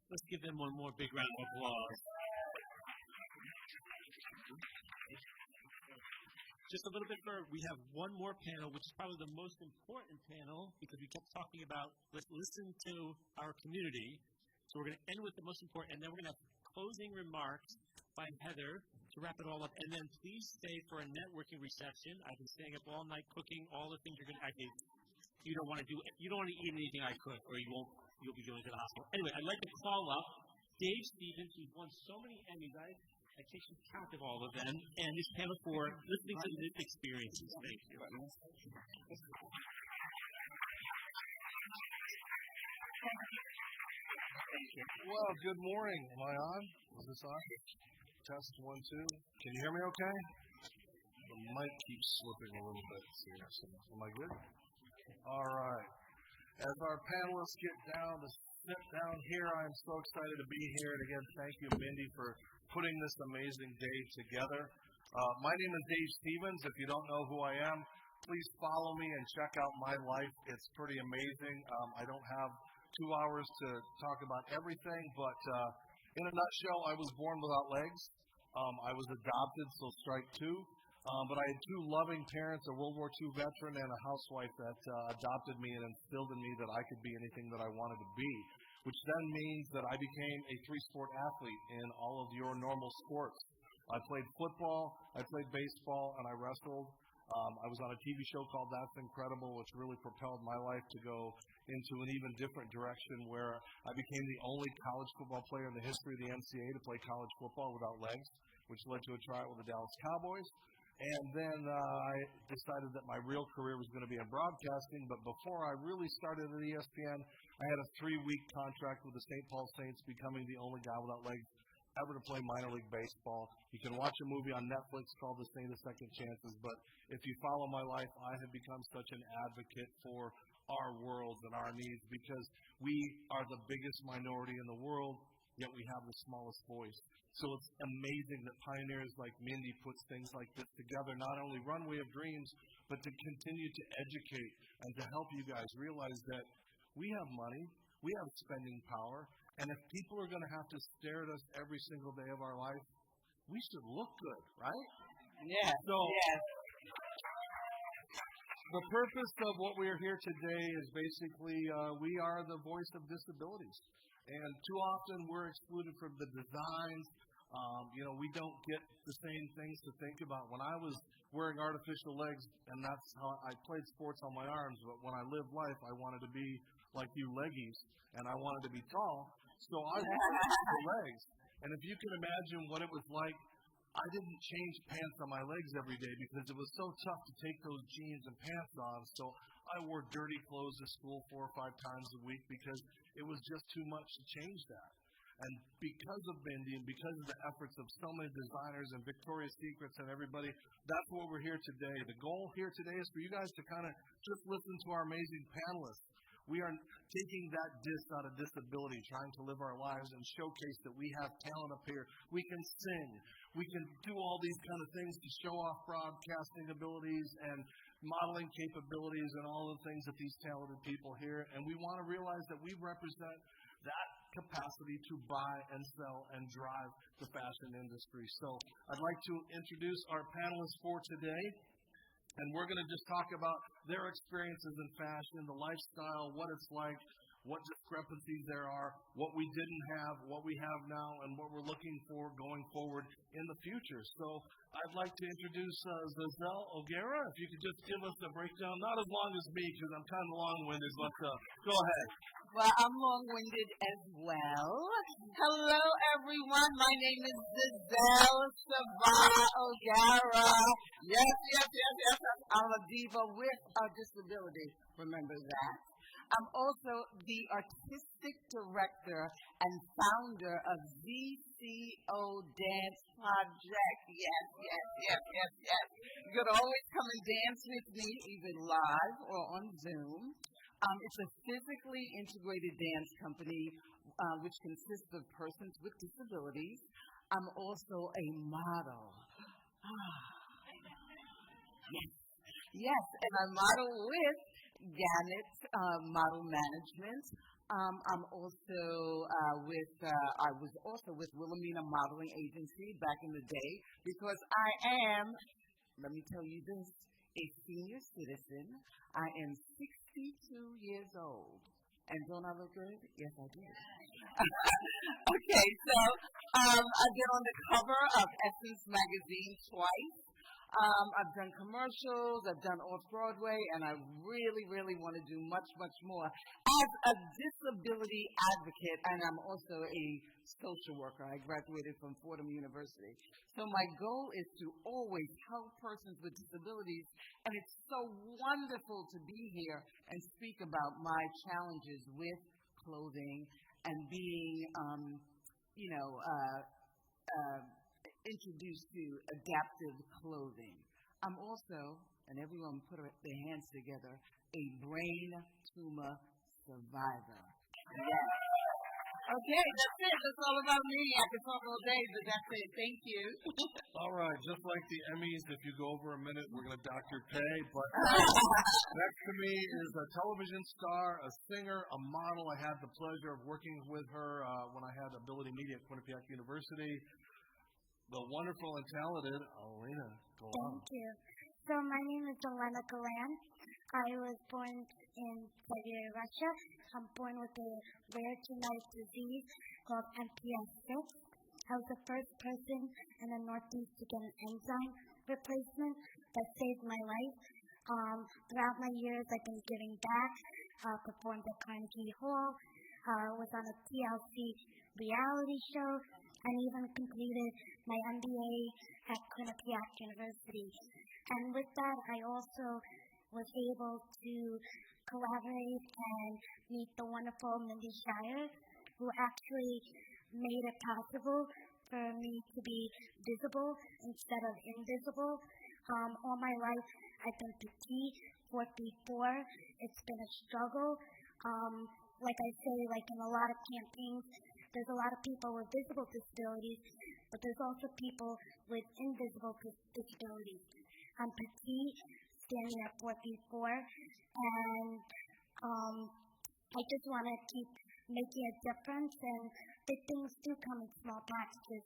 Let's give them one more big round of applause. Just a little bit further, we have one more panel, which is probably the most important panel because we kept talking about let's listen to our community. So we're going to end with the most important, and then we're going to have closing remarks by Heather to wrap it all up. And then please stay for a networking reception. I've been staying up all night cooking all the things you're going to actually. You don't want to eat anything I cook, or you'll be going to the hospital. Anyway, I'd like to call up Dave Stevens, who's won so many Emmys. I take some count of all of them, and this panel for listening to the experiences. Thank you. Well, good morning. Am I on? Is this on? Test 1, 2. Can you hear me okay? The mic keeps slipping a little bit. So, am I good? All right. As our panelists get down to sit down here, I'm so excited to be here. And again, thank you, Mindy, for putting this amazing day together. My name is Dave Stevens. If you don't know who I am, please follow me and check out my life. It's pretty amazing. I don't have 2 hours to talk about everything, but in a nutshell, I was born without legs. I was adopted, so strike 2. But I had 2 loving parents, a World War II veteran and a housewife that adopted me and instilled in me that I could be anything that I wanted to be, which then means that I became a 3-sport athlete in all of your normal sports. I played football, I played baseball, and I wrestled. I was on a TV show called That's Incredible, which really propelled my life to go into an even different direction where I became the only college football player in the history of the NCAA to play college football without legs, which led to a tryout with the Dallas Cowboys. And then I decided that my real career was going to be in broadcasting, but before I really started at ESPN, I had a 3-week contract with the St. Paul Saints, becoming the only guy without legs ever to play minor league baseball. You can watch a movie on Netflix called The Saint of Second Chances, but if you follow my life, I have become such an advocate for our worlds and our needs because we are the biggest minority in the world, yet we have the smallest voice. So it's amazing that pioneers like Mindy puts things like this together, not only Runway of Dreams, but to continue to educate and to help you guys realize that we have money, we have spending power, and if people are going to have to stare at us every single day of our life, we should look good, right? Yes. So, yes. The purpose of what we are here today is basically we are the voice of disabilities. And too often we're excluded from the designs. We don't get the same things to think about. When I was wearing artificial legs, and that's how I played sports on my arms, but when I lived life, I wanted to be like you leggies, and I wanted to be tall, so I wore legs. And if you can imagine what it was like, I didn't change pants on my legs every day because it was so tough to take those jeans and pants off, so I wore dirty clothes to school 4 or 5 times a week because it was just too much to change that. And because of Mindy and because of the efforts of so many designers and Victoria's Secrets and everybody, that's what we're here today. The goal here today is for you guys to kind of just listen to our amazing panelists. We are taking that out of disability, trying to live our lives and showcase that we have talent up here. We can sing. We can do all these kind of things to show off broadcasting abilities and modeling capabilities and all the things that these talented people here. And we want to realize that we represent that capacity to buy and sell and drive the fashion industry. So I'd like to introduce our panelists for today. And we're going to just talk about their experiences in fashion, the lifestyle, what it's like, what discrepancies there are, what we didn't have, what we have now, and what we're looking for going forward in the future. So I'd like to introduce Zazelle O'Gara. If you could just give us a breakdown, not as long as me because I'm kind of long-winded, but go ahead. Well, I'm long-winded as well. Hello, everyone. My name is Zazelle O'Gara. Yes. I'm a diva with a disability. Remember that. I'm also the artistic director and founder of ZCO Dance Project. Yes. You could always come and dance with me, either live or on Zoom. It's a physically integrated dance company which consists of persons with disabilities. I'm also a model. Yes, and I model with Gannett Model Management. I'm also I was also with Wilhelmina Modeling Agency back in the day because I am, let me tell you this, a senior citizen. I am 62 years old. And don't I look good? Yes, I do. Okay, so I've been on the cover of Essence magazine twice. I've done commercials, I've done off-Broadway, and I really, really want to do much, much more. As a disability advocate, and I'm also a social worker. I graduated from Fordham University. So my goal is to always help persons with disabilities, and it's so wonderful to be here and speak about my challenges with clothing and being, introduced to adaptive clothing. I'm also, and everyone put their hands together, a brain tumor survivor. Yes. Okay, that's it. That's all about me. I could talk all day, but that's it. Thank you. All right, just like the Emmys, if you go over a minute, we're going to dock your pay. But next to me is a television star, a singer, a model. I had the pleasure of working with her when I had Ability Media at Quinnipiac University. The wonderful and talented Alena Galan. Thank you. So my name is Alena Galan. I was born in Siberia, Russia. I'm born with a rare genetic disease called MPS 6. I was the first person in the Northeast to get an enzyme replacement that saved my life. Throughout my years, I've been giving back. Performed at Carnegie Hall. Was on a TLC reality show. And even completed my MBA at Quinnipiac University. And with that, I also was able to collaborate and meet the wonderful Mindy Shire, who actually made it possible for me to be visible instead of invisible. All my life, I've been petite, 4'4". It's been a struggle. Like I say, like in a lot of campaigns, there's a lot of people with visible disabilities, but there's also people with invisible disabilities. I'm petite, standing at 4'4", and I just want to keep making a difference, and big things do come in small packages,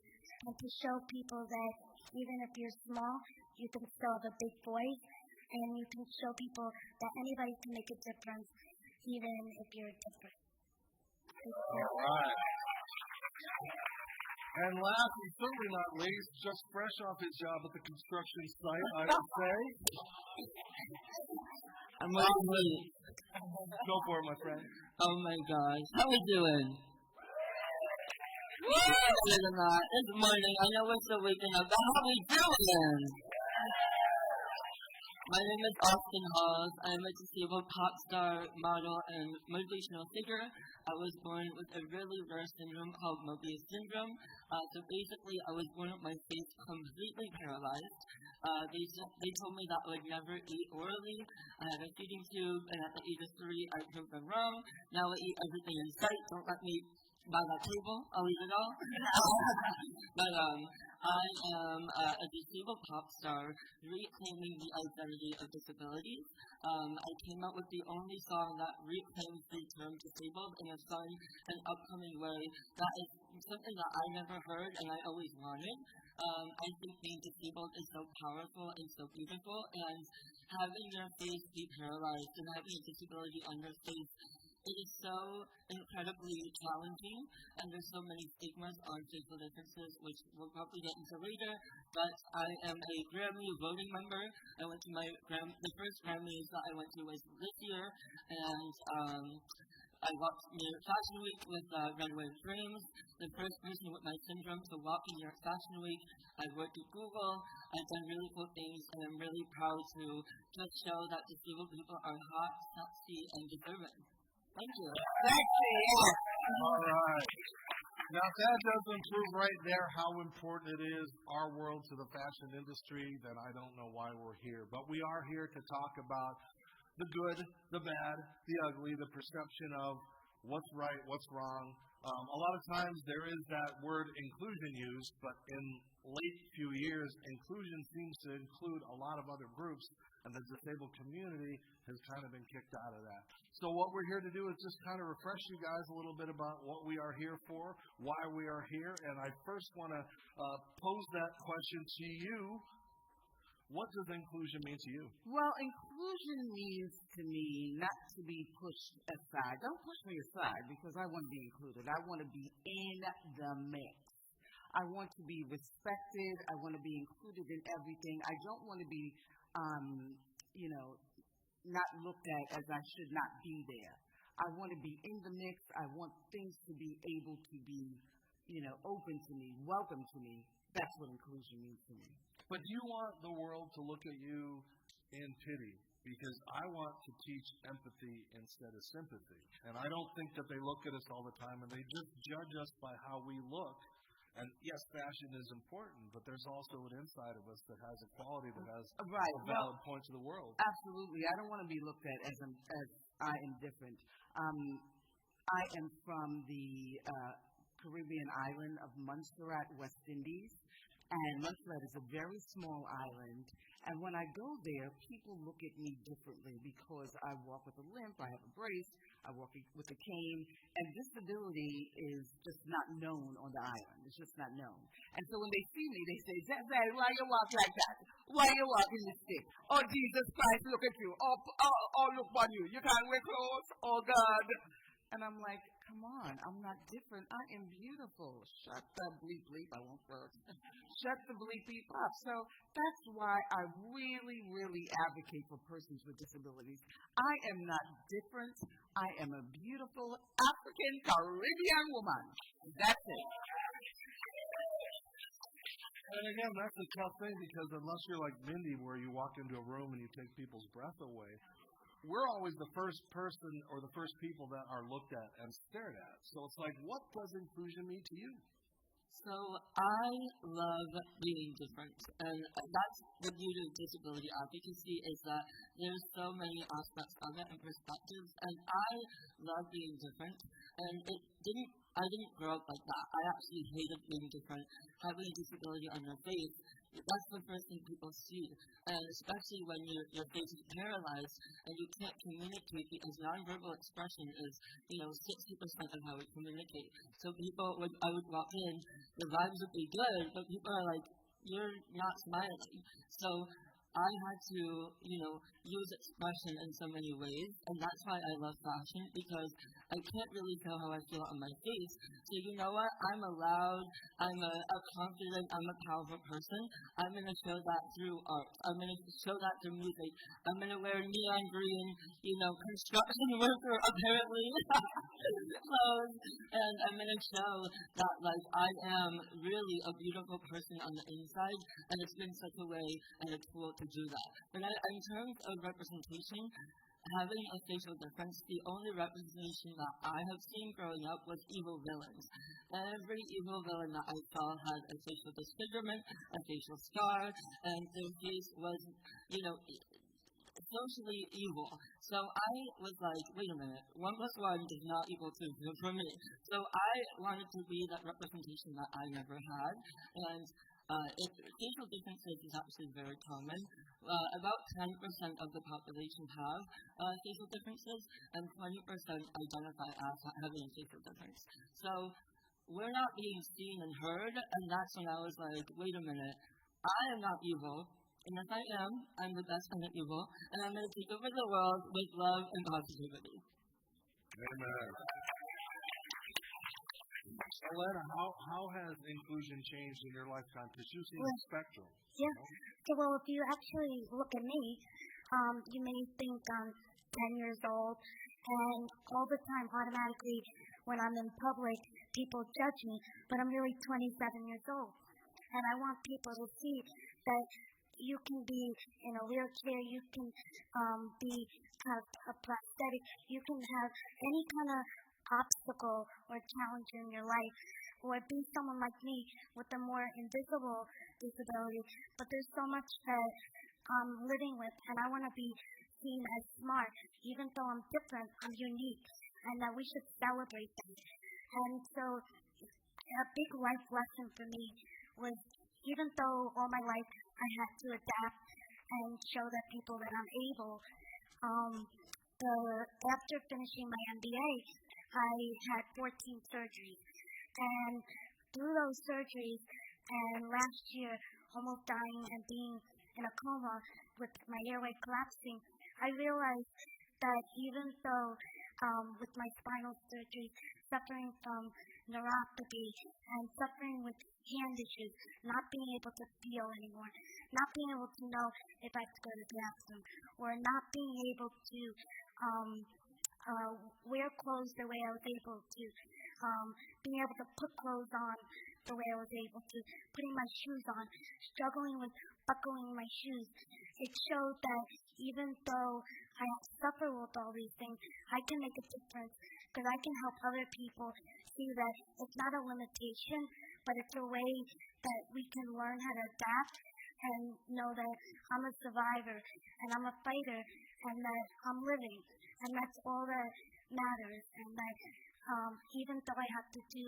and to show people that even if you're small, you can still have a big voice, and you can show people that anybody can make a difference, even if you're different. All right. And last and certainly not least, just fresh off his job at the construction site, I would say. I'm waiting. Go for it, my friend. Oh my gosh. How we doing? Better than that. It's morning. I know we're still waking up, but how we doing? My name is Austin Halls. I'm a disabled pop star, model, and motivational figure. I was born with a really rare syndrome called Mobius syndrome. So basically, I was born with my face completely paralyzed. They told me that I would never eat orally. I had a feeding tube, and at the age of 3, I proved them wrong. Now I eat everything in sight. Don't let me by that table. I'll eat it all. But I am a disabled pop star reclaiming the identity of disabilities. I came out with the only song that reclaims the term disabled in a fun and upcoming way that is something that I never heard and I always wanted. I think being disabled is so powerful and so beautiful, and having your face be paralyzed and having a disability on your face, it is so incredibly challenging, and there's so many stigmas on physical differences, which we'll probably get into later, but I am a Grammy voting member. I went to the first Grammys that I went to was this year, and I walked New York Fashion Week with Runway Dreams, the first person with my syndrome to walk in New York Fashion Week. I've worked at Google, I've done really cool things, and I'm really proud to just show that disabled people are hot, sexy, and deserving. Thank you. All right. Now, if that doesn't prove right there how important it is, our world, to the fashion industry, then I don't know why we're here. But we are here to talk about the good, the bad, the ugly, the perception of what's right, what's wrong. A lot of times there is that word inclusion used, but in late few years, inclusion seems to include a lot of other groups, and the disabled community has kind of been kicked out of that. So what we're here to do is just kind of refresh you guys a little bit about what we are here for, why we are here, and I first want to pose that question to you. What does inclusion mean to you? Well, inclusion means to me not to be pushed aside. Don't push me aside because I want to be included. I want to be in the mix. I want to be respected. I want to be included in everything. I don't want to be, not looked at as I should not be there. I want to be in the mix. I want things to be able to be, open to me, welcome to me. That's what inclusion means to me. But do you want the world to look at you in pity? Because I want to teach empathy instead of sympathy. And I don't think that they look at us all the time and they just judge us by how we look. And yes, fashion is important, but there's also an inside of us that has a quality that has a valid point to the world. Absolutely. I don't want to be looked at as I am different. I am from the Caribbean island of Montserrat, West Indies. And Montserrat is a very small island. And when I go there, people look at me differently because I walk with a limp, I have a brace, I walk with a cane, and disability is just not known on the island. It's just not known. And so when they see me, they say, Zazzy, why you walk like that? Why you walk in this stick? Oh, Jesus Christ, look at you. Oh, look on you. You can't wear clothes? Oh, God. And I'm like, come on, I'm not different. I am beautiful. Shut the bleep bleep. I won't curse. Shut the bleep bleep up. So that's why I really, really advocate for persons with disabilities. I am not different. I am a beautiful African Caribbean woman. That's it. And again, that's a tough thing because unless you're like Mindy where you walk into a room and you take people's breath away, we're always the first person or the first people that are looked at and stared at. So it's like, what does inclusion mean to you? So I love being different, and that's the beauty of disability advocacy is that there's so many aspects of it and perspectives, and I love being different, and I didn't grow up like that. I actually hated being different. Having a disability on your face, that's the first thing people see. And especially when your face is paralyzed and you can't communicate because nonverbal expression is, 60% of how we communicate. So I would walk in, the vibes would be good, but people are like, you're not smiling. So I had to, use expression in so many ways, and that's why I love fashion, because I can't really tell how I feel on my face. So you know what? I'm allowed, I'm a confident, I'm a powerful person. I'm going to show that through art. I'm going to show that through music. I'm going to wear neon green, construction worker, apparently, clothes, and I'm going to show that, I am really a beautiful person on the inside, and it's been such a way and a tool to do that. But in terms of representation, having a facial difference, the only representation that I have seen growing up was evil villains. Every evil villain that I saw had a facial disfigurement, a facial scar, and their face was, socially evil. So I was like, wait a minute, 1 plus 1 is not equal to 2 for me. So I wanted to be that representation that I never had, and facial differences is actually very common. About 10% of the population have facial differences, and 20% identify as having a facial difference. So we're not being seen and heard, and that's when I was like, wait a minute, I am not evil, and if I am, I'm the best kind of evil, and I'm going to take over the world with love and positivity. Amen. Alena, how has inclusion changed in your lifetime? Because you've seen the spectrum. Yeah. So, if you actually look at me, you may think I'm 10 years old, and all the time, automatically, when I'm in public, people judge me, but I'm really 27 years old. And I want people to see that you can be in a wheelchair, you can have a prosthetic, you can have any kind of obstacle or challenge in your life, or be someone like me with a more invisible disability. But there's so much that I'm living with, and I want to be seen as smart. Even though I'm different, I'm unique. and that we should celebrate them. And so a big life lesson for me was, even though all my life I had to adapt and show that people that I'm able, after finishing my MBA, I had 14 surgeries. And through those surgeries, and last year almost dying and being in a coma with my airway collapsing, I realized that even though with my spinal surgery, suffering from neuropathy and suffering with hand issues, not being able to feel anymore, not being able to know if I have to go to the bathroom, or not being able to wear clothes the way I was able to, being able to put clothes on the way I was able to, putting my shoes on, struggling with buckling my shoes. It showed that even though I have to suffer with all these things, I can make a difference, because I can help other people see that it's not a limitation, but it's a way that we can learn how to adapt and know that I'm a survivor and I'm a fighter and that I'm living, and that's all that matters. And that even though I have to do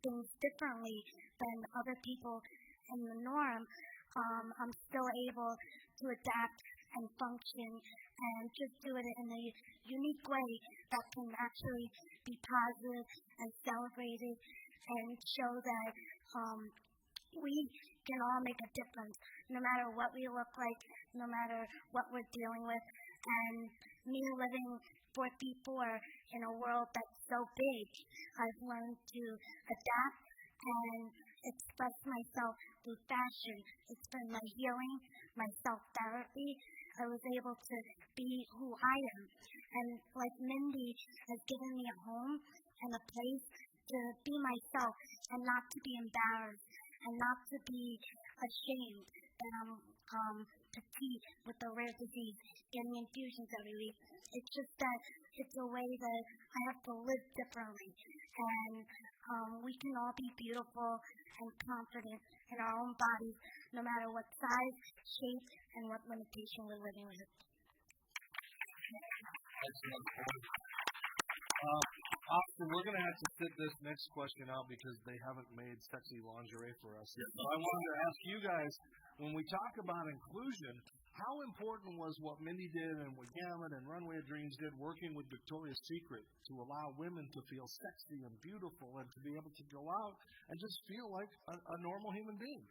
things differently than other people in the norm, I'm still able to adapt and function and just do it in a unique way that can actually be positive and celebrated and show that we can all make a difference, no matter what we look like, no matter what we're dealing with. And me living 4 feet 4 in a world that's so big, I've learned to adapt and express myself through fashion. It's been my healing, my self-therapy. I was able to be who I am. And like Mindy has given me a home and a place to be myself and not to be embarrassed and not to be ashamed that I'm petite with a rare disease, getting infusions every week. It's just that it's a way that I have to live differently. And we can all be beautiful and confident in our own bodies, no matter what size, shape, and what limitation we're living with. Austin, we're going to have to sit this next question out because they haven't made sexy lingerie for us yet. So I wanted to ask you guys, when we talk about inclusion, how important was what Mindy did and what Gamut and Runway of Dreams did working with Victoria's Secret to allow women to feel sexy and beautiful and to be able to go out and just feel like a normal human being?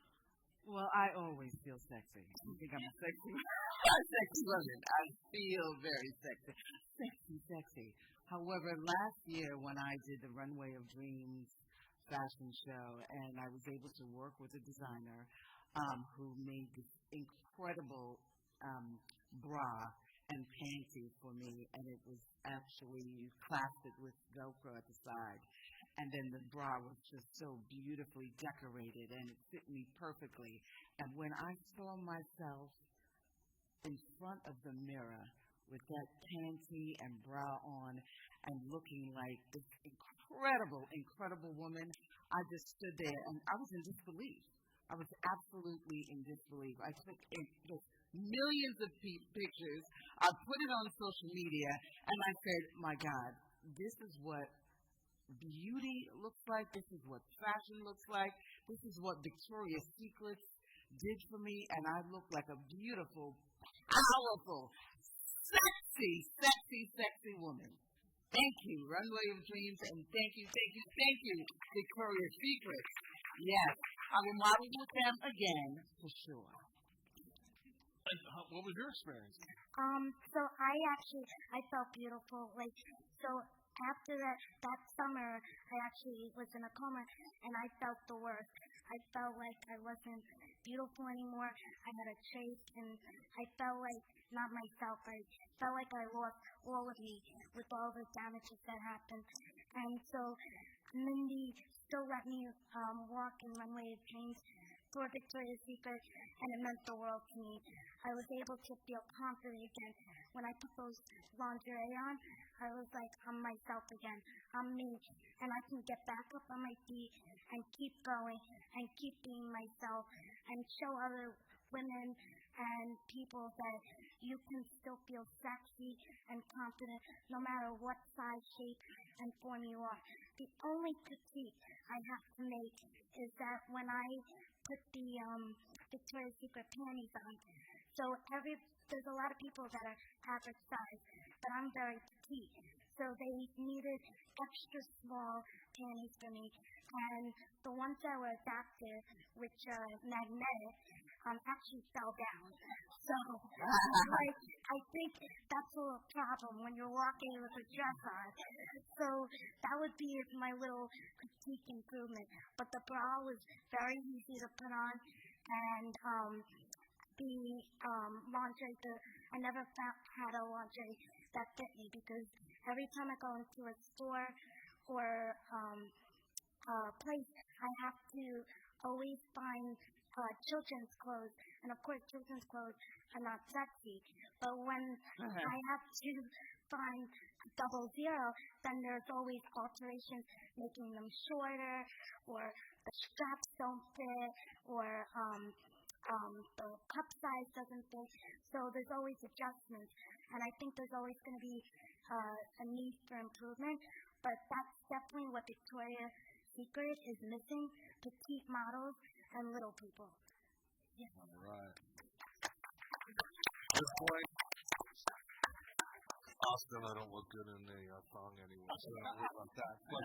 Well, I always feel sexy. I think I'm a sexy woman. I feel very sexy. Sexy. However, last year when I did the Runway of Dreams fashion show, and I was able to work with a designer who made this incredible bra and panty for me, and it was actually, you clasped it with Velcro at the side. And then the bra was just so beautifully decorated, and it fit me perfectly. And when I saw myself in front of the mirror with that panty and bra on and looking like this incredible woman, I just stood there, and I was in disbelief. I was absolutely in disbelief. I took just millions of pictures. I put it on social media, and I said, my God, this is what beauty looks like. This is what fashion looks like. This is what Victoria's Secret did for me, and I look like a beautiful, powerful, sexy woman. Thank you, Runway of Dreams, and thank you, Victoria's Secret. Yes, I will model with them again, for sure. What was your experience? So I felt beautiful. So after that summer, I actually was in a coma, and I felt the worst. I felt like I wasn't beautiful anymore. I had a trace, and I felt like not myself. I felt like I lost all of me with all the damages that happened. And so Mindy still let me walk in Runway of Dreams for Victoria's Secret, and it meant the world to me. I was able to feel confident again. When I put those lingerie on, I was like, I'm myself again. I'm me. And I can get back up on my feet and keep going and keep being myself and show other women and people that you can still feel sexy and confident no matter what size, shape, and form you are. The only critique I have to make is that when I put the Victoria's Secret panties on, so there's a lot of people that are average size, but I'm very petite. So they needed extra small panties for me. And the ones that were adaptive, which are magnetic, actually fell down. So, I think that's a little problem when you're walking with a dress on. So that would be my little critique improvement. But the bra was very easy to put on, and the lingerie, I never had a lingerie that fit me, because every time I go into a store or place, I have to always find children's clothes, and of course children's clothes are not sexy, but when I have to find 00, then there's always alterations, making them shorter, or the straps don't fit, or the cup size doesn't fit, so there's always adjustments, and I think there's always going to be a need for improvement, but that's definitely what Victoria's Secret is missing: petite models and little people. Yeah. All right. Good point. Austin, I don't look good in the thong anyway, so don't worry about that. But,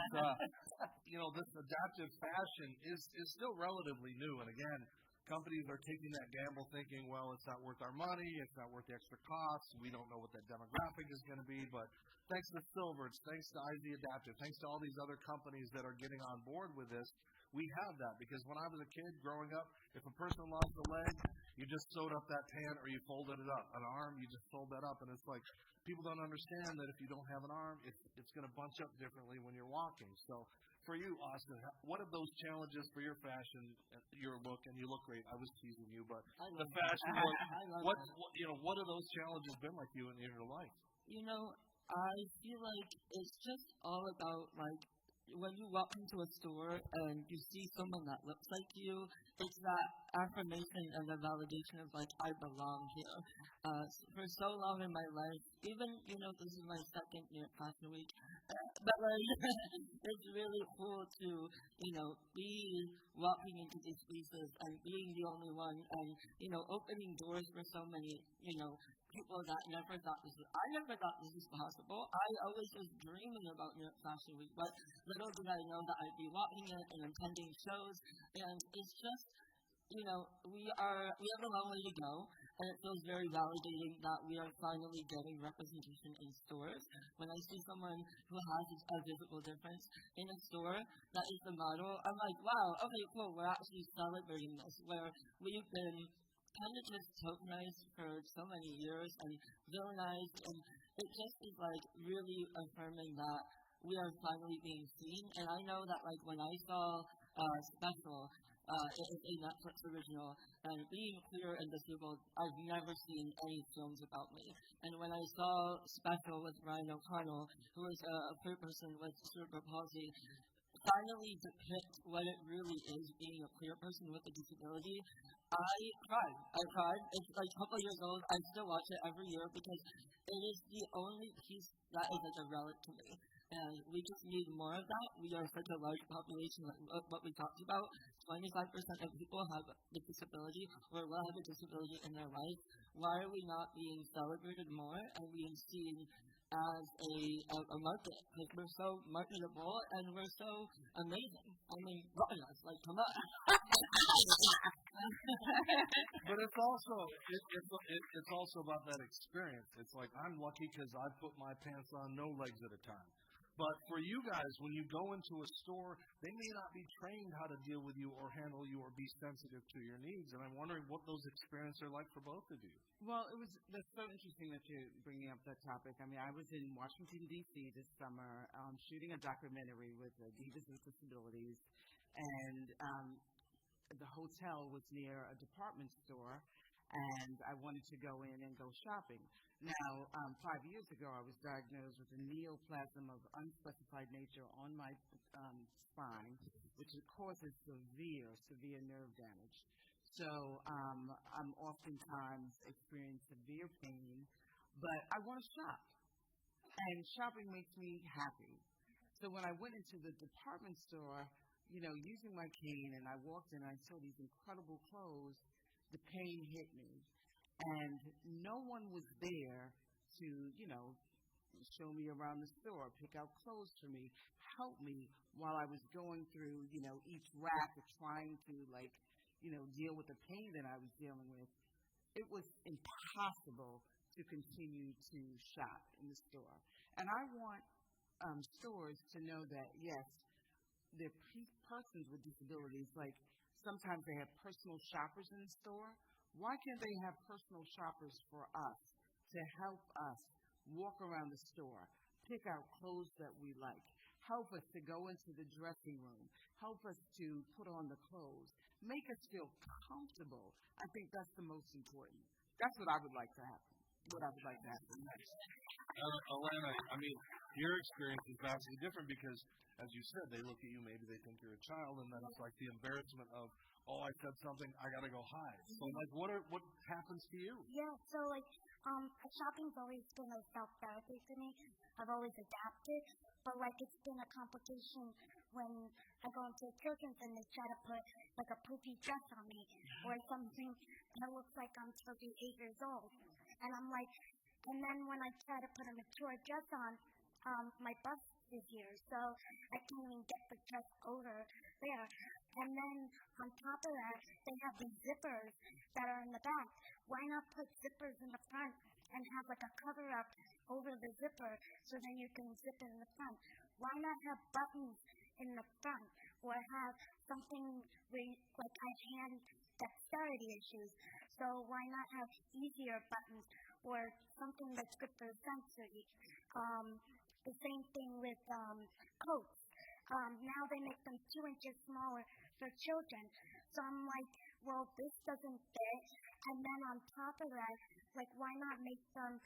this adaptive fashion is still relatively new. And again, companies are taking that gamble thinking, well, it's not worth our money, it's not worth the extra costs, we don't know what that demographic is going to be. But thanks to Silverts, thanks to IZ Adaptive, thanks to all these other companies that are getting on board with this, we have that. Because when I was a kid growing up, if a person lost a leg, you just sewed up that pant or you folded it up. An arm, you just fold that up. And it's like, people don't understand that if you don't have an arm, it's going to bunch up differently when you're walking. So for you, Austin, what are those challenges for your fashion, your look? And you look great. I was teasing you, but the fashion look, what are those challenges been like you in your life? I feel like it's just all about, when you walk into a store and you see someone that looks like you, it's that affirmation and the validation of, I belong here. For so long in my life, even, this is my second year at Fashion Week, but, it's really cool to, be walking into these spaces and being the only one and, opening doors for so many, people that I never thought this was possible. I always was dreaming about New York Fashion Week, but little did I know that I'd be walking it and attending shows, and it's just, we have a long way to go, and it feels very validating that we are finally getting representation in stores. When I see someone who has a visible difference in a store that is the model, I'm like, wow, okay, cool, we're actually celebrating this, where we've been kind of just tokenized for so many years and villainized, and it just is really affirming that we are finally being seen. And I know that when I saw Special, it is a Netflix original, and being queer and disabled, I've never seen any films about me. And when I saw Special with Ryan O'Connell, who is a queer person with cerebral palsy, finally depict what it really is being a queer person with a disability, I cried. It's a couple of years old. I still watch it every year because it is the only piece that is a relic to me. And we just need more of that. We are such a large population, what we talked about. 25% of people have a disability or will have a disability in their life. Why are we not being celebrated more and being seen as a market? Because we're so marketable and we're so amazing. I mean, look at us, come on. But it's also about that experience. It's like, I'm lucky because I put my pants on no legs at a time. But for you guys, when you go into a store, they may not be trained how to deal with you or handle you or be sensitive to your needs. And I'm wondering what those experiences are like for both of you. Well, that's so interesting that you're bringing up that topic. I mean, I was in Washington, D.C. this summer shooting a documentary with Divas with Disabilities. And the hotel was near a department store. And I wanted to go in and go shopping. Now, 5 years ago, I was diagnosed with a neoplasm of unspecified nature on my spine, which causes severe nerve damage. So I'm oftentimes experiencing severe pain, but I want to shop. And shopping makes me happy. So when I went into the department store, using my cane, and I walked in, I saw these incredible clothes, the pain hit me. And no one was there to, show me around the store, pick out clothes for me, help me while I was going through, each rack of trying to, deal with the pain that I was dealing with. It was impossible to continue to shop in the store. And I want stores to know that, yes, they're persons with disabilities. Like, sometimes they have personal shoppers in the store. Why can't they have personal shoppers for us to help us walk around the store, pick out clothes that we like, help us to go into the dressing room, help us to put on the clothes, make us feel comfortable? I think that's the most important. That's what I would like to happen. Next. Alena, your experience is vastly different because, as you said, they look at you, maybe they think you're a child, and then it's like the embarrassment of, oh, I said something, I got to go hide. So, what happens to you? Yeah, so, shopping's always been a self-therapy for me. I've always adapted, but, it's been a complication when I go into a children's and they try to put, a poofy dress on me or something that looks like I'm supposed to be 8 years old. And I'm like, and then when I try to put a mature dress on, my bust is here, so I can't even get the dress over there. And then on top of that, they have these zippers that are in the back. Why not put zippers in the front and have a cover up over the zipper so then you can zip it in the front? Why not have buttons in the front or have something where I hand dexterity issues? So why not have easier buttons or something that's good for sensory? The same thing with coats. Now they make them 2 inches smaller for children. So I'm like, well, this doesn't fit. And then on top of that, why not make them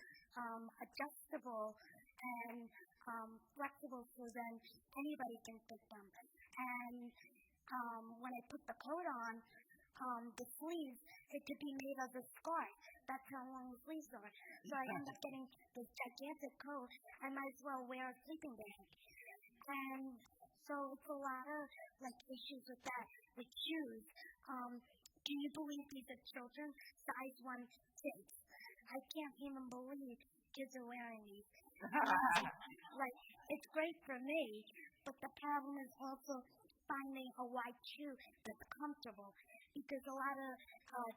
adjustable and flexible so then anybody can fit them? And when I put the coat on, the sleeves, it could be made of a scarf. That's how long the sleeves are. So I end up getting this gigantic coat. I might as well wear a sleeping bag. And so it's a lot of issues with that. With shoes, can you believe these are children? Size 1 kids. I can't even believe kids are wearing these. It's great for me, but the problem is also finding a white shoe that's comfortable, because a lot of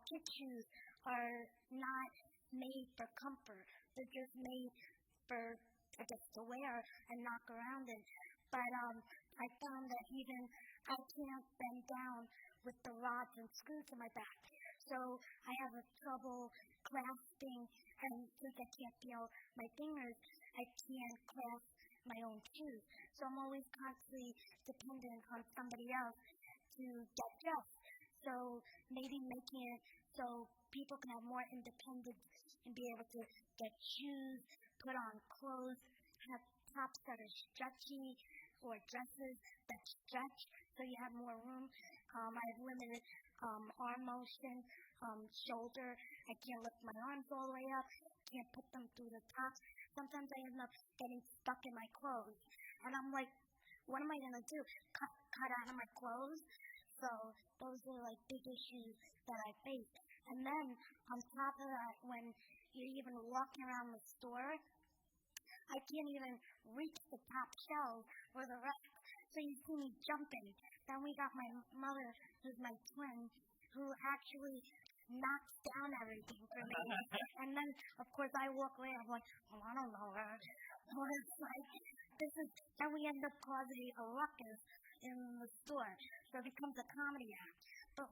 kid shoes are not made for comfort. They're just made for, to wear and knock around in. But I found that even I can't bend down with the rods and screws in my back. So I have trouble clasping, and since I can't feel my fingers, I can't clasp my own shoes. So I'm always constantly dependent on somebody else to get dressed. So maybe making it so people can have more independence and be able to get shoes, put on clothes, have tops that are stretchy or dresses that stretch so you have more room. I have limited arm motion, shoulder. I can't lift my arms all the way up, can't put them through the top. Sometimes I end up getting stuck in my clothes. And I'm like, what am I going to do? Cut out of my clothes? So those are big issues that I face. And then on top of that, when you're even walking around the store, I can't even reach the top shelf or the rest. So you see me jumping. Then we got my mother, who's my twin, who actually knocks down everything for me. And then, of course, I walk away. I'm like, well, I don't know her. So it's then we end up causing a ruckus in the store. So it becomes a comedy act. But,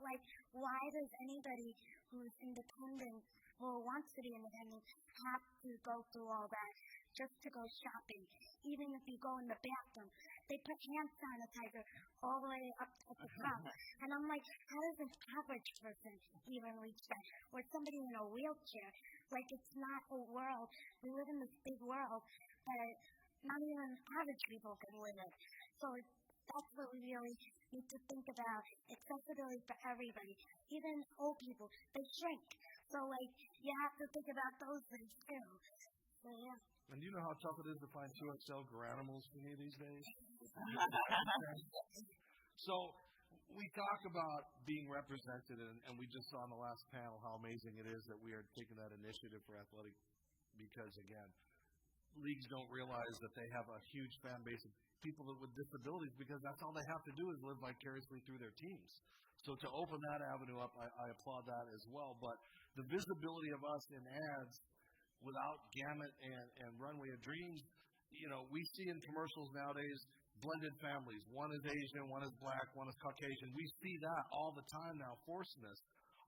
why does anybody who's independent or wants to be independent have to go through all that just to go shopping? Even if you go in the bathroom, they put hand sanitizer all the way up at the top. And I'm like, how does an average person even reach that? Or somebody in a wheelchair? It's not a world. We live in this big world that not even average people can live in. So that's what we really need to think about. Accessibility for everybody. Even old people, they shrink. So, you have to think about those things, too. So, yeah. And do you know how tough it is to find 2XL Garanimals for me these days? So we talk about being represented, and we just saw on the last panel how amazing it is that we are taking that initiative for athletic because, again, leagues don't realize that they have a huge fan base of people with disabilities because that's all they have to do is live vicariously through their teams. So to open that avenue up, I applaud that as well. But the visibility of us in ads without Gamut and Runway of Dreams, we see in commercials nowadays blended families. One is Asian, one is black, one is Caucasian. We see that all the time now forcing us.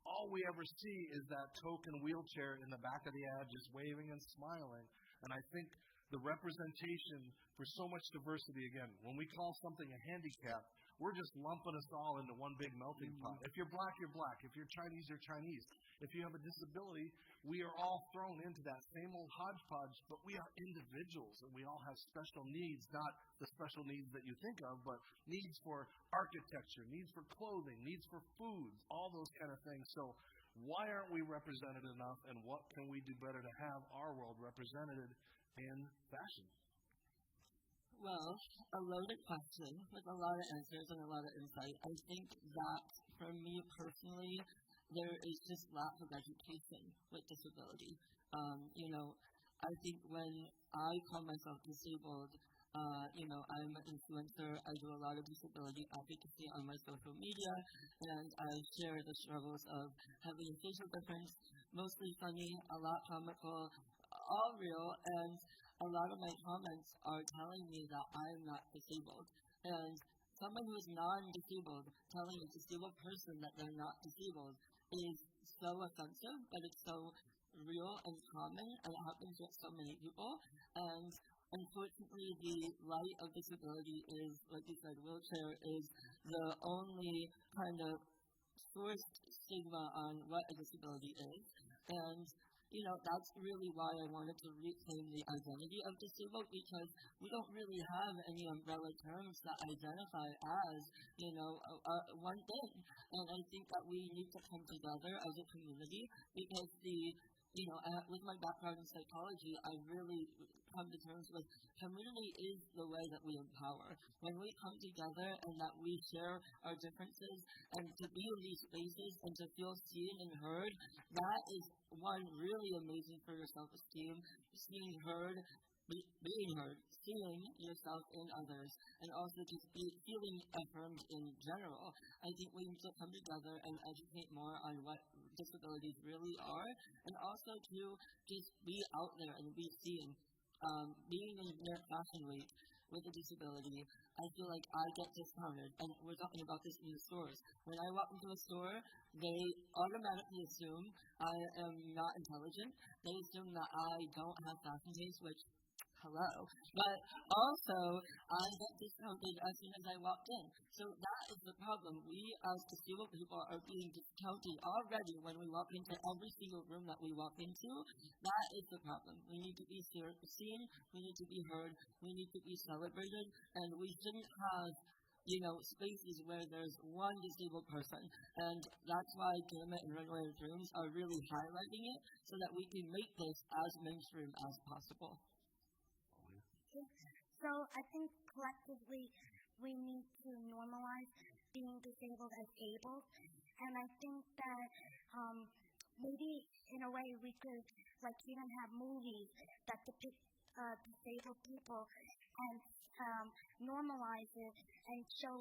All we ever see is that token wheelchair in the back of the ad just waving and smiling. And I think the representation for so much diversity, again, when we call something a handicap, we're just lumping us all into one big melting pot. If you're black, you're black. If you're Chinese, you're Chinese. If you have a disability, we are all thrown into that same old hodgepodge, but we are individuals, and we all have special needs, not the special needs that you think of, but needs for architecture, needs for clothing, needs for foods, all those kind of things. So why aren't we represented enough, and what can we do better to have our world represented in fashion? Well, a loaded question with a lot of answers and a lot of insight. I think that for me personally, there is just lack of education with disability. I think when I call myself disabled, I'm an influencer. I do a lot of disability advocacy on my social media, and I share the struggles of having a facial difference, mostly funny, a lot comical, all real, and a lot of my comments are telling me that I'm not disabled. And someone who is non-disabled telling a disabled person that they're not disabled is so offensive, but it's so real and common, and it happens with so many people. And unfortunately, the light of disability is, like you said, wheelchair is the only kind of forced stigma on what a disability is. And that's really why I wanted to reclaim the identity of disabled, because we don't really have any umbrella terms that identify as, one thing. And I think that we need to come together as a community, because with my background in psychology, I really come to terms with community is the way that we empower. When we come together and that we share our differences and to be in these spaces and to feel seen and heard, that is one really amazing for your self-esteem, being heard, seeing yourself in others, and also just feeling affirmed in general. I think we need to come together and educate more on what disabilities really are, and also to just be out there and be seen. Being in New York Fashion Week with a disability, I feel like I get discounted, and we're talking about this in the stores. When I walk into a store, they automatically assume I am not intelligent. They assume that I don't have fashion taste, which hello. But also, I get discounted as soon as I walked in. So that is the problem. We, as disabled people, are being discounted already when we walk into every single room that we walk into. That is the problem. We need to be seen, we need to be heard, we need to be celebrated, and we shouldn't have spaces where there's one disabled person. And that's why Gamut and Runway of Dreams are really highlighting it so that we can make this as mainstream as possible. So I think collectively we need to normalize being disabled as able. And I think that maybe in a way we could even have movies that depict disabled people and normalize it and show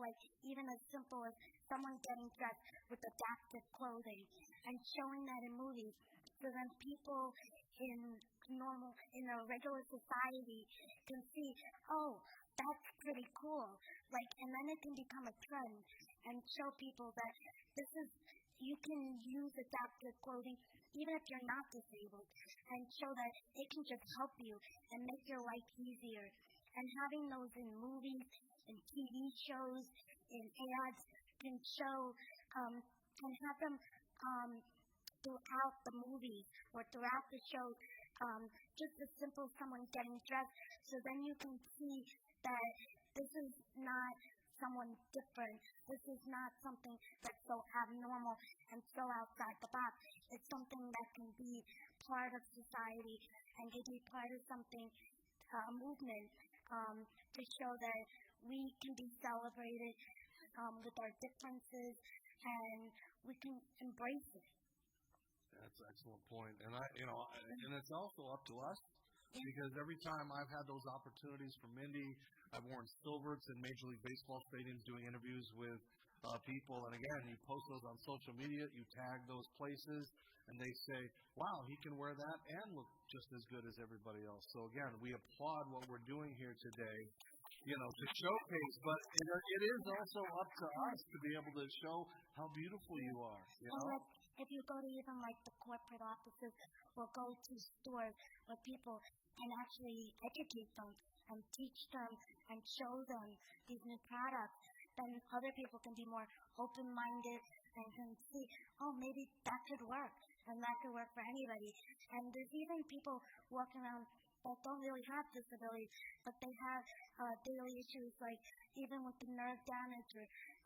even as simple as someone getting dressed with adaptive clothing and showing that in movies, so then people in a regular society can see, oh, that's pretty cool. And then it can become a trend and show people that you can use adaptive clothing even if you're not disabled, and show that it can just help you and make your life easier. And having those in movies, in TV shows, in ads can show, can have them throughout the movies or throughout the show, just as simple as someone getting dressed, so then you can see that this is not someone different. This is not something that's so abnormal and so outside the box. It's something that can be part of society and can be part of something, a movement, to show that we can be celebrated with our differences, and we can embrace it. That's an excellent point. And and it's also up to us, because every time I've had those opportunities from Mindy, I've worn silverts in Major League Baseball stadiums doing interviews with people. And again, you post those on social media, you tag those places, and they say, wow, he can wear that and look just as good as everybody else. So again, we applaud what we're doing here today, to showcase. But it is also up to us to be able to show how beautiful you are. Like, if you go to even like the corporate offices or go to stores where people can actually educate them and teach them and show them these new products, then other people can be more open-minded and can see, oh, maybe that could work, and that could work for anybody. And there's even people walking around that don't really have disabilities, but they have daily issues, like even with the nerve damage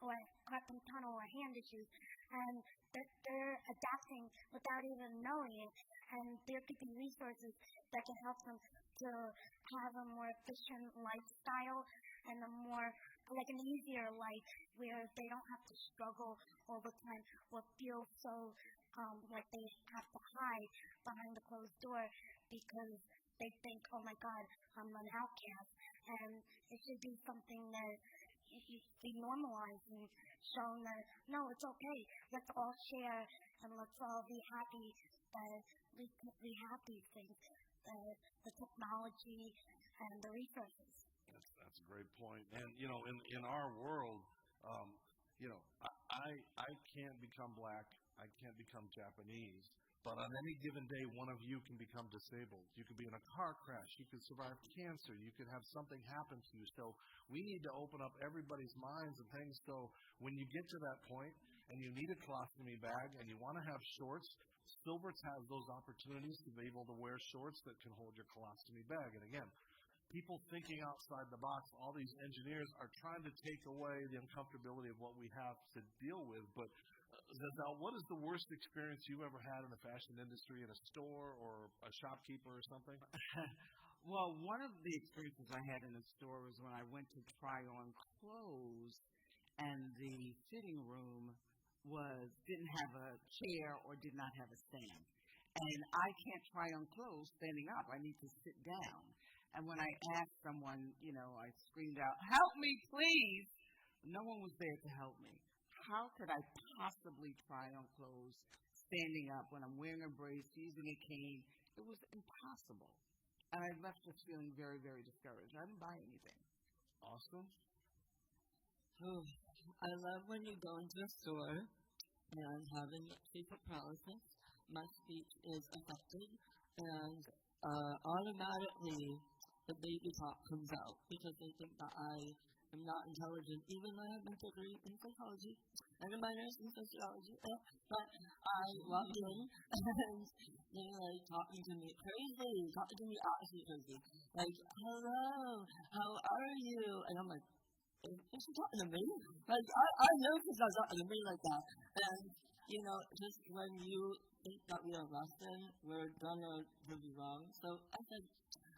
or carpal tunnel or hand issues, and they're adapting without even knowing it. And there could be resources that can help them to have a more efficient lifestyle and a more, like an easier life where they don't have to struggle all the time or feel so like they have to hide behind the closed door because they think, oh my God, I'm an outcast. And it should be something that be normalized and shown that, no, it's okay. Let's all share and let's all be happy that we have these things, the technology and the resources. That's a great point. And, in our world, I can't become black. I can't become Japanese. But on any given day, one of you can become disabled. You could be in a car crash. You could survive cancer. You could have something happen to you. So we need to open up everybody's minds and things. So when you get to that point and you need a colostomy bag and you want to have shorts, Silverts has those opportunities to be able to wear shorts that can hold your colostomy bag. And again, people thinking outside the box, all these engineers are trying to take away the uncomfortability of what we have to deal with. But Zazal, what is the worst experience you ever had in the fashion industry, in a store or a shopkeeper or something? Well, one of the experiences I had in a store was when I went to try on clothes, and the fitting room didn't have a chair or did not have a stand. And I can't try on clothes standing up. I need to sit down. And when I asked someone, I screamed out, "Help me, please!" No one was there to help me. How could I possibly try on clothes standing up when I'm wearing a brace, using a cane? It was impossible. And I left just feeling very, very discouraged. I didn't buy anything. Awesome. Oh, I love when you go into a store and having sleep paralysis. My speech is affected, and automatically the baby talk comes out because they think that I am not intelligent, even though I have my degree in psychology and a minor in sociology. But I walk in and they're like talking to me crazy, talking to me absolutely crazy. Like, hello, how are you? And I'm like, is she talking to me? Like, I know she's not talking to me like that. And, just when you think that we are less than, we're gonna be wrong. So I said,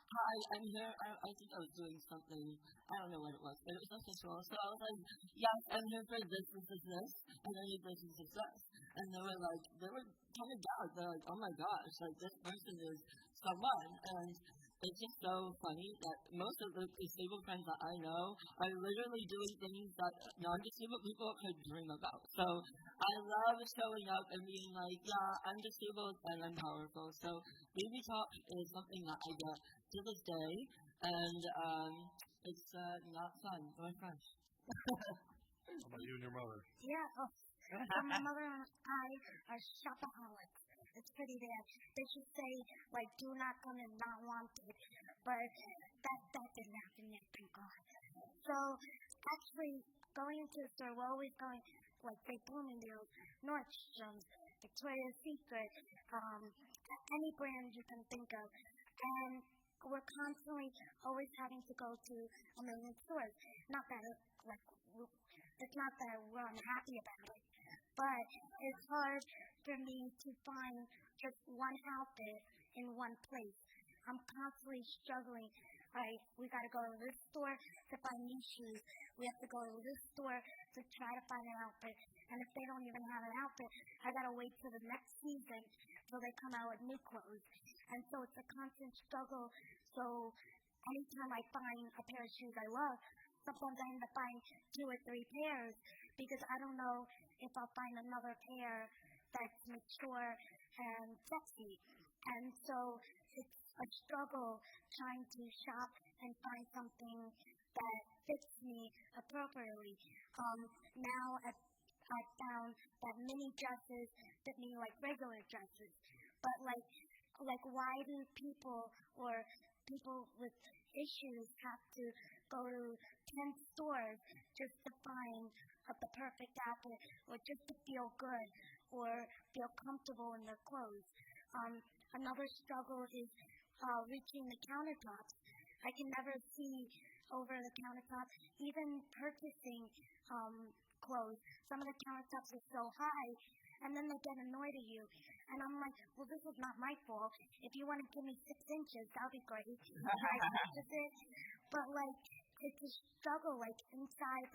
hi, I'm here. I think I was doing something. I don't know what it was, but it was official. So I was like, yes, I'm here for this, and I need this, this. And they were kind of down. They're like, oh my gosh, like this person is someone. And it's just so funny that most of the disabled friends that I know are literally doing things that non-disabled people could dream about. So I love showing up and being like, yeah, I'm disabled and I'm powerful. So baby talk is something that I get to this day, and it's not fun or fresh. How about you and your mother? Yeah. So my mother and I are shopaholics. It's pretty bad. They should say, like, do not come and not wanted. But that didn't happen yet, thank God. So, actually, going into the store, we're always going, like, say, Bloomingdale's, Nordstrom's, Victoria's Secret, any brand you can think of. And we're constantly always having to go to a million stores. Not that, it's not that we're unhappy about it. But it's hard for me to find just one outfit in one place. I'm constantly struggling right, we got to go to this store to find new shoes. We have to go to this store to try to find an outfit. And if they don't even have an outfit, I got to wait till the next season till they come out with new clothes. And so it's a constant struggle. So anytime I find a pair of shoes I love, sometimes I end up buying 2 or 3 pairs because I don't know if I'll find another pair that's mature and sexy. And so it's a struggle trying to shop and find something that fits me appropriately. Now I've found that mini dresses fit me like regular dresses. But like why do people or people with issues have to go to 10 stores just to find the perfect outfit or just to feel good or feel comfortable in their clothes? Another struggle is reaching the countertops. I can never see over the countertops, even purchasing clothes. Some of the countertops are so high, and then they get annoyed at you. And I'm like, well, this is not my fault. If you want to give me 6 inches, that'll be great. I purchase it. But, it's a struggle, inside,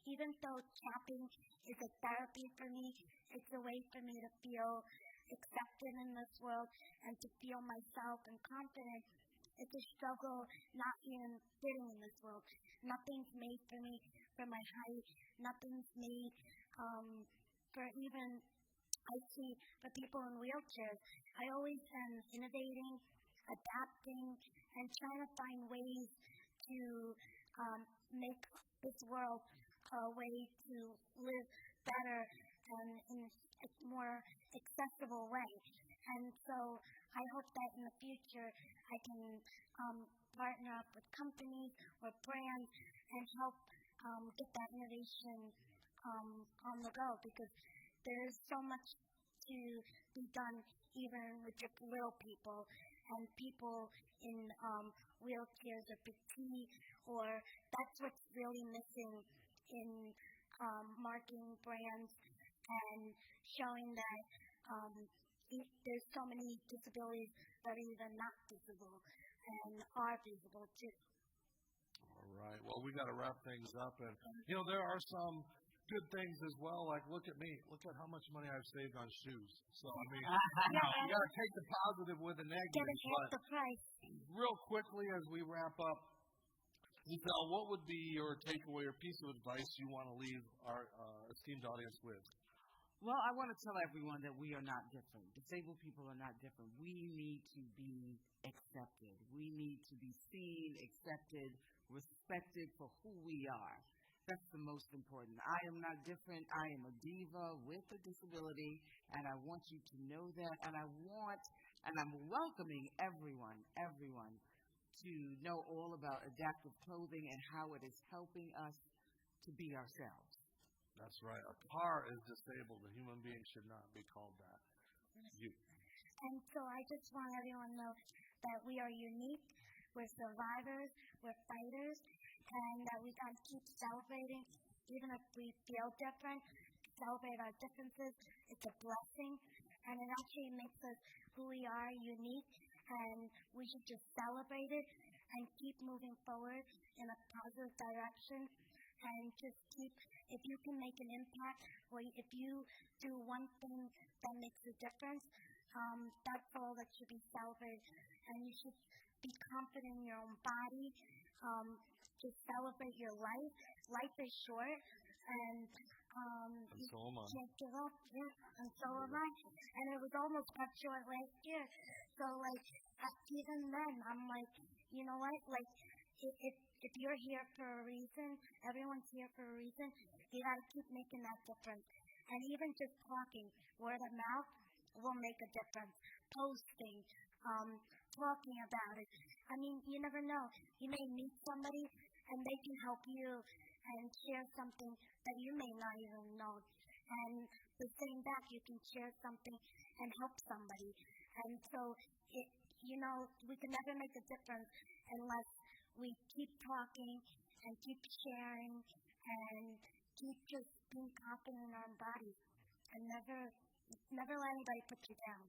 even though shopping is a therapy for me, it's a way for me to feel accepted in this world and to feel myself and confident. It's a struggle not even fitting in this world. Nothing's made for me for my height. Nothing's made for even, I see, for people in wheelchairs. I always am innovating, adapting, and trying to find ways to make this world a way to live better and in a more accessible way. And so I hope that in the future I can partner up with companies or brands and help get that innovation on the go, because there's so much to be done even with just little people and people in wheelchairs or petite, or that's what's really missing in marketing brands and showing that there's so many disabilities that are either not visible and are visible too. All right. Well, we got to wrap things up, and there are some good things as well. Like, look at me. Look at how much money I've saved on shoes. So I mean, you got to take the positive with the negative. Get it half the price. Real quickly, as we wrap up, Giselle, what would be your takeaway or piece of advice you want to leave our esteemed audience with? Well, I want to tell everyone that we are not different. Disabled people are not different. We need to be accepted. We need to be seen, accepted, respected for who we are. That's the most important. I am not different. I am a diva with a disability, and I want you to know that. And I'm welcoming everyone to know all about adaptive clothing and how it is helping us to be ourselves. That's right. A car is disabled. A human being should not be called that. And so I just want everyone to know that we are unique. We're survivors. We're fighters. And that we got to keep celebrating, even if we feel different. Celebrate our differences. It's a blessing. And it actually makes us who we are, unique. And we should just celebrate it and keep moving forward in a positive direction. And just keep, if you can make an impact, or if you do one thing that makes a difference, that's all that should be celebrated. And you should be confident in your own body. Just celebrate your life. Life is short, and so am I. Can't give up. Yeah, and so am I. And it was almost cut short last year. So, even then, I'm like, you know what? If you're here for a reason, everyone's here for a reason, you got to keep making that difference. And even just talking, word of mouth, will make a difference. Posting, talking about it. I mean, you never know. You may meet somebody, and they can help you and share something that you may not even know. And the same back, you can share something and help somebody. And so, we can never make a difference unless we keep talking and keep sharing and keep just being confident in our bodies and never let anybody put you down.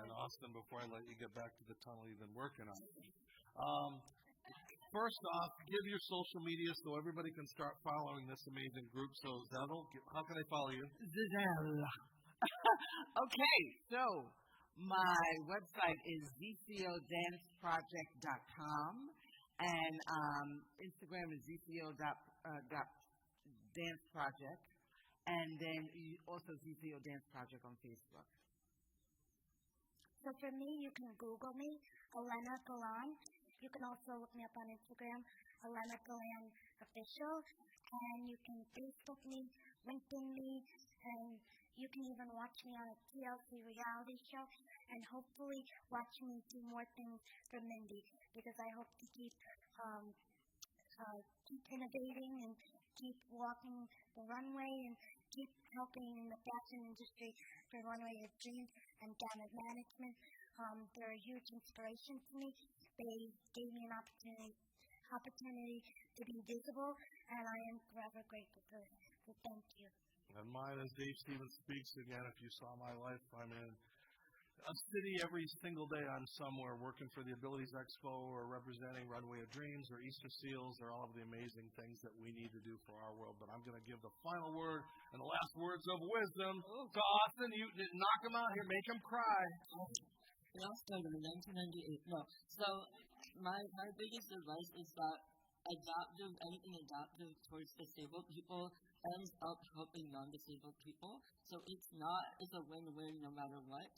And Austin, before I let you get back to the tunnel you've been working on, first off, give your social media so everybody can start following this amazing group. So, Zettel, how can they follow you? Zettel. Okay, so my website is zcodanceproject.com, and Instagram is zco.danceproject, and then also ZCO Dance Project on Facebook. So for me, you can Google me, Alena Galan. You can also look me up on Instagram, Alena Galan Official, and you can Facebook me, LinkedIn me, and you can even watch me on a TLC reality show, and hopefully watch me do more things for Mindy, because I hope to keep innovating and keep walking the runway and keep helping in the fashion industry for Runway of Dreams and Gamut Management. They're a huge inspiration to me. They gave me an opportunity to be visible, and I am forever grateful for it. So thank you. And mine, as Dave Stevens speaks again, if you saw my life, I'm in a city every single day. I'm somewhere working for the Abilities Expo or representing Runway of Dreams or Easter Seals or all of the amazing things that we need to do for our world. But I'm going to give the final word and the last words of wisdom to Austin. You knock him out here, make him cry. It all started in 1998. No. So my biggest advice is that anything adaptive towards disabled people ends up helping non-disabled people. So it's a win-win no matter what.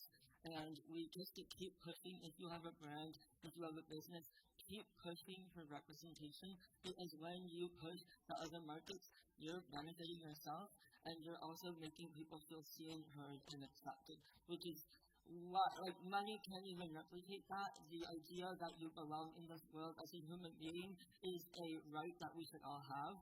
And we just keep pushing. If you have a brand, if you have a business, keep pushing for representation, because when you push to other markets, you're benefiting yourself, and you're also making people feel seen, heard, and accepted, which is money can't even replicate that. The idea that you belong in this world as a human being is a right that we should all have.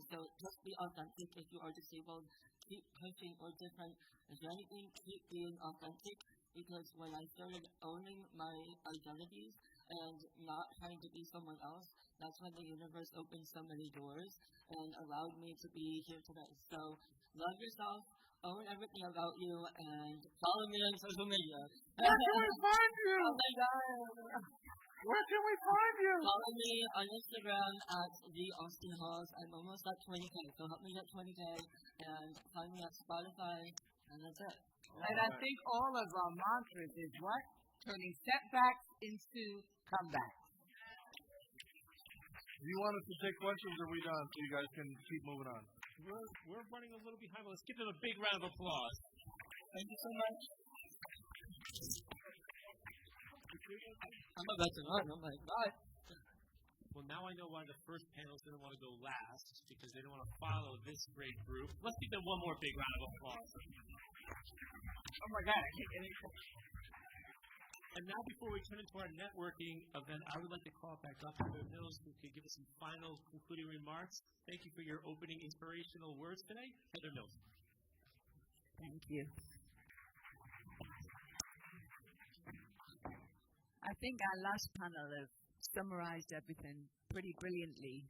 So just be authentic. If you are disabled, keep pushing or different. If anything, keep being authentic. Because when I started owning my identities and not trying to be someone else, that's when the universe opened so many doors and allowed me to be here today. So love yourself, own everything about you, and follow me on social media. Where can we find you? Oh my God. Where can we find you? Follow me on Instagram at the Austin Halls. I'm almost at 20K, so help me get 20K, and find me at Spotify, and that's it. And I think all of our mantras is what? Turning setbacks into comebacks. Do you want us to take questions, or are we done so you guys can keep moving on? We're running a little behind, but let's give them a big round of applause. Thank you so much. I'm about to run. I'm like, bye. Well, now I know why the first panelists didn't want to go last, because they didn't want to follow this great group. Let's give them one more big round of applause. Oh my God, I can't get any. And now, before we turn into our networking event, I would like to call back up Heather Mills, who could give us some final concluding remarks. Thank you for your opening inspirational words today. Heather Mills. Thank you. I think our last panel have summarized everything pretty brilliantly.